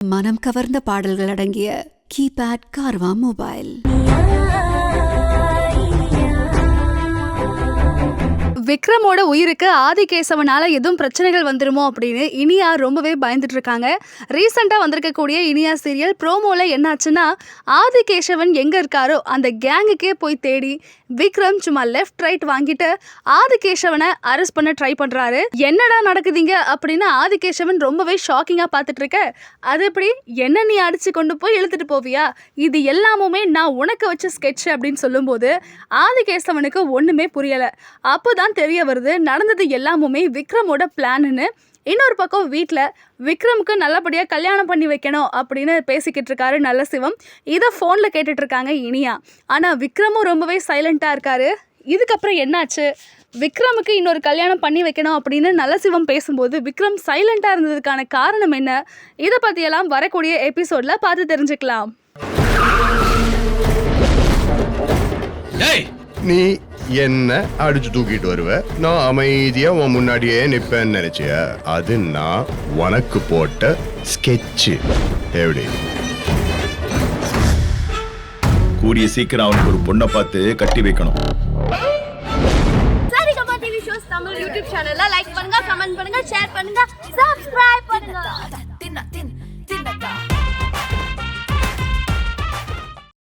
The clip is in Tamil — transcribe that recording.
மனம் கவர்ந்த பாடல்கள் அடங்கிய கீபேட் கார்வா மொபைல். விக்ரமோட உயிருக்கு ஆதிகேசவனால எதுவும் பிரச்சனைகள் வந்துருமோ அப்படின்னு இனியா ரொம்பவே பயந்துட்டு இருக்காங்க. ரீசெண்டாக வந்திருக்கக்கூடிய இனியா சீரியல் ப்ரோமோல என்னாச்சுன்னா, ஆதிகேசவன் எங்க இருக்காரோ அந்த கேங்குக்கே போய் தேடி விக்ரம் சும்மா லெஃப்ட் ரைட் வாங்கிட்டு ஆதிகேசவனை அரெஸ்ட் பண்ண ட்ரை பண்றாரு. என்னடா நடக்குதுங்க அப்படின்னு ஆதிகேசவன் ரொம்பவே ஷாக்கிங்கா பார்த்துட்டு இருக்க. அது எப்படி, என்ன நீ அடிச்சு கொண்டு போய் இழுத்துட்டு போவியா, இது எல்லாமுமே நான் உனக்கு வச்ச ஸ்கெட்ச் அப்படின்னு சொல்லும்போது ஆதிகேசவனுக்கு ஒண்ணுமே புரியல. அப்போதான் தெரிய வருது நடந்தது எல்லாமுமே விக்ரமோட பிளான்னு. இன்னொரு பக்கம் வீட்டில் விக்ரமுக்கு நல்லபடியாக கல்யாணம் பண்ணி வைக்கணும் அப்படின்னு பேசிக்கிட்டு இருக்காரு நல்ல சிவம். இதை ஃபோனில் கேட்டுட்டு இருக்காங்க இனியா. ஆனால் விக்ரமும் ரொம்பவே சைலண்ட்டாக இருக்காரு. இதுக்கப்புறம் என்னாச்சு, விக்ரமுக்கு இன்னொரு கல்யாணம் பண்ணி வைக்கணும் அப்படின்னு நல்ல சிவம் பேசும்போது விக்ரம் சைலண்ட்டாக இருந்ததுக்கான காரணம் என்ன, இதை பற்றியெல்லாம் வரக்கூடிய எபிசோடில் பார்த்து தெரிஞ்சுக்கலாம். நீ என்ன அடிச்சு தூக்கிட்டு வருவ, நான் அமைதியா உன் முன்னாடியே நிப்பேன்னு நினைச்சிய? அது நான் உனக்கு போட்ட ஸ்கெட்ச். எப்படி கூடிய சீக்கிரம் அவனுக்கு ஒரு பொண்ணை பார்த்து கட்டி வைக்கணும். Saregama TV shows Tamil YouTube சேனல்ல லைக் பண்ணுங்க, கமெண்ட் பண்ணுங்க, ஷேர் பண்ணுங்க, சப்ஸ்கிரைப் பண்ணுங்க.